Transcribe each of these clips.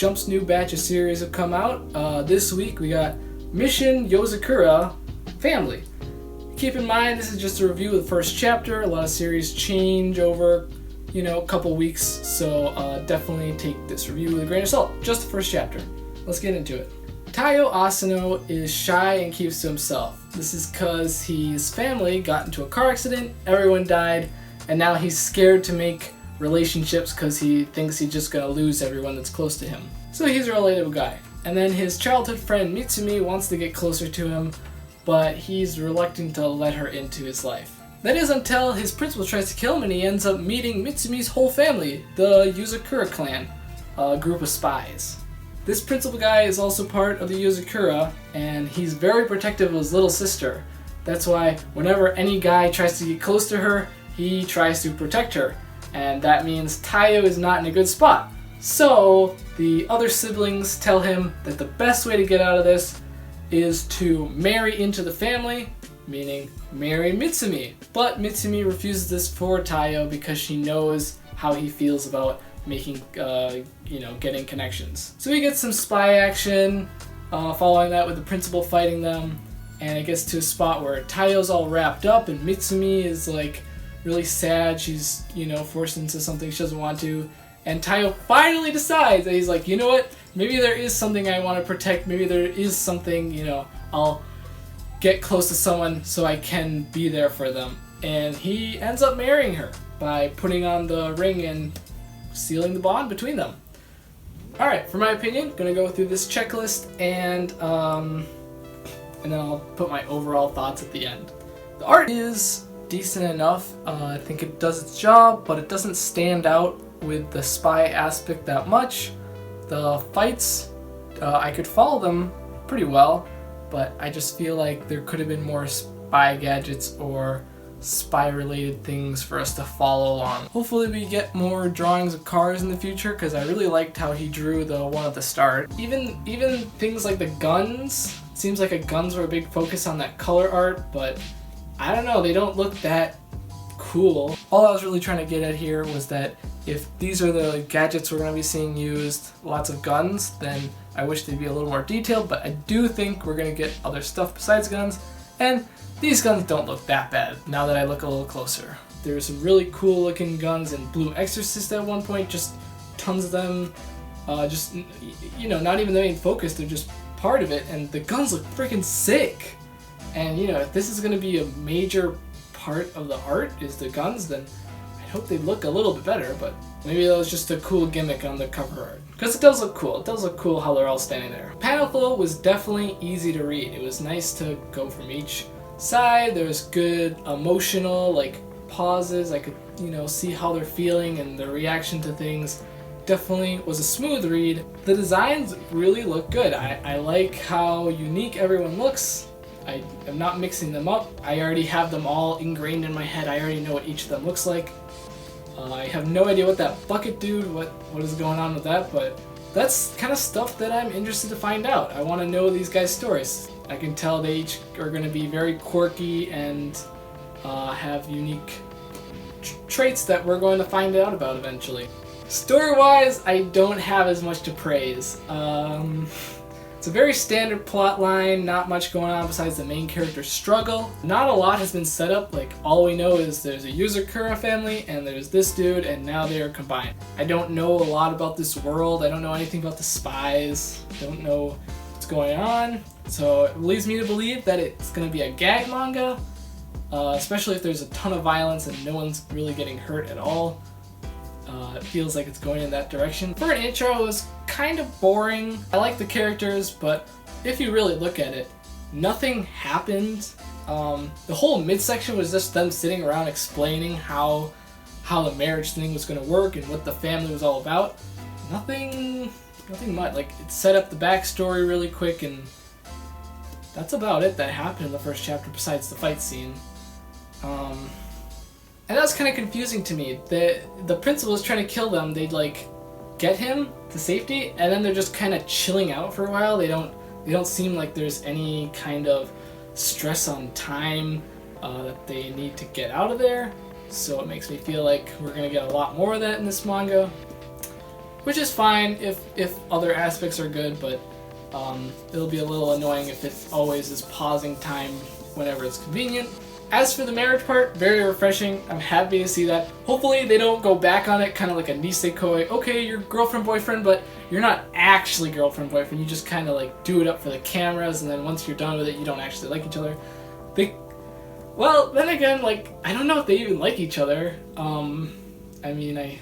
Jump's new batch of series have come out. This week we got Mission Yozakura Family. Keep in mind, this is just a review of the first chapter. A lot of series change over, a couple weeks, so definitely take this review with a grain of salt. Just the first chapter. Let's get into it. Taiyo Asano is shy and keeps to himself. This is because his family got into a car accident, everyone died, and now he's scared to make relationships because he thinks he's just going to lose everyone that's close to him. So he's a relatable guy. And then his childhood friend Mitsumi wants to get closer to him, but he's reluctant to let her into his life. That is until his principal tries to kill him and he ends up meeting Mitsumi's whole family, the Yozakura clan, a group of spies. This principal guy is also part of the Yozakura, and he's very protective of his little sister. That's why whenever any guy tries to get close to her, he tries to protect her. And that means Taiyo is not in a good spot. So the other siblings tell him that the best way to get out of this is to marry into the family, meaning marry Mitsumi. But Mitsumi refuses this for Taiyo because she knows how he feels about making, getting connections. So we get some spy action, following that with the principal fighting them, and it gets to a spot where Taiyo's all wrapped up and Mitsumi is really sad. She's, forced into something she doesn't want to, and Taiyo finally decides that he's like, you know what, maybe there is something I want to protect, maybe there is something, I'll get close to someone so I can be there for them. And he ends up marrying her by putting on the ring and sealing the bond between them. Alright, for my opinion, gonna go through this checklist and then I'll put my overall thoughts at the end. The art is decent enough. I think it does its job, but it doesn't stand out with the spy aspect that much. The fights, I could follow them pretty well, but I just feel like there could have been more spy gadgets or spy-related things for us to follow along. Hopefully we get more drawings of cars in the future, because I really liked how he drew the one at the start. Even things like the guns, it seems like the guns were a big focus on that color art, but I don't know, they don't look that cool. All I was really trying to get at here was that if these are the gadgets we're going to be seeing used, lots of guns, then I wish they'd be a little more detailed, but I do think we're going to get other stuff besides guns, and these guns don't look that bad now that I look a little closer. There's some really cool looking guns in Blue Exorcist at one point, just tons of them, not even the main focus, they're just part of it, and the guns look freaking sick. And if this is going to be a major part of the art, is the guns, then I hope they look a little bit better, but maybe that was just a cool gimmick on the cover art. Because it does look cool. It does look cool how they're all standing there. Panel flow was definitely easy to read. It was nice to go from each side. There's good emotional pauses. I could see how they're feeling and their reaction to things. Definitely was a smooth read. The designs really look good. I like how unique everyone looks. I am not mixing them up. I already have them all ingrained in my head. I already know what each of them looks like. I have no idea what that bucket dude, what is going on with that, but that's kind of stuff that I'm interested to find out. I want to know these guys' stories. I can tell they each are going to be very quirky and have unique traits that we're going to find out about eventually. Story-wise, I don't have as much to praise. It's a very standard plot line, not much going on besides the main character's struggle. Not a lot has been set up, all we know is there's a Yozakura family and there's this dude and now they are combined. I don't know a lot about this world, I don't know anything about the spies, don't know what's going on, so it leads me to believe that it's going to be a gag manga, especially if there's a ton of violence and no one's really getting hurt at all. It feels like it's going in that direction. For an intro, it was kind of boring. I like the characters, but if you really look at it, nothing happened. The whole midsection was just them sitting around explaining how the marriage thing was going to work and what the family was all about. Nothing much. It set up the backstory really quick, and that's about it that happened in the first chapter besides the fight scene. And that was kind of confusing to me. The principal is trying to kill them. They'd get him to safety, and then they're just kind of chilling out for a while. They don't seem like there's any kind of stress on time that they need to get out of there. So it makes me feel like we're gonna get a lot more of that in this manga. which is fine if other aspects are good, but it'll be a little annoying if it always is pausing time whenever it's convenient. As for the marriage part, very refreshing. I'm happy to see that. Hopefully they don't go back on it kind of like a nisekoi. Okay, you're girlfriend boyfriend, but you're not actually girlfriend boyfriend. You just kind of like do it up for the cameras, and then once you're done with it, you don't actually like each other. Well, then again, like, I don't know if they even like each other. I mean,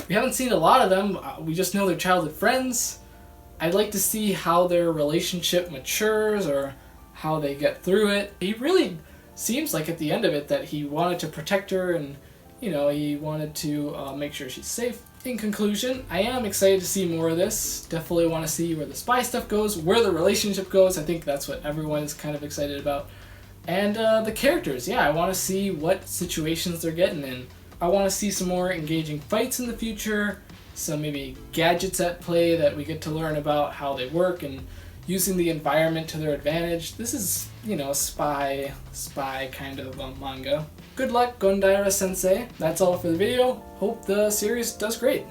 we haven't seen a lot of them. We just know they're childhood friends. I'd like to see how their relationship matures or how they get through it. He really seems like at the end of it that he wanted to protect her, and you know, he wanted to make sure she's safe. In conclusion, I am excited to see more of this. Definitely want to see where the spy stuff goes, where the relationship goes. I think that's what everyone is kind of excited about. And the characters, yeah, I want to see what situations they're getting in. I want to see some more engaging fights in the future, some maybe gadgets at play that we get to learn about how they work and using the environment to their advantage. This is, you know, a spy kind of manga. Good luck, Gondaira Sensei. That's all for the video. Hope the series does great.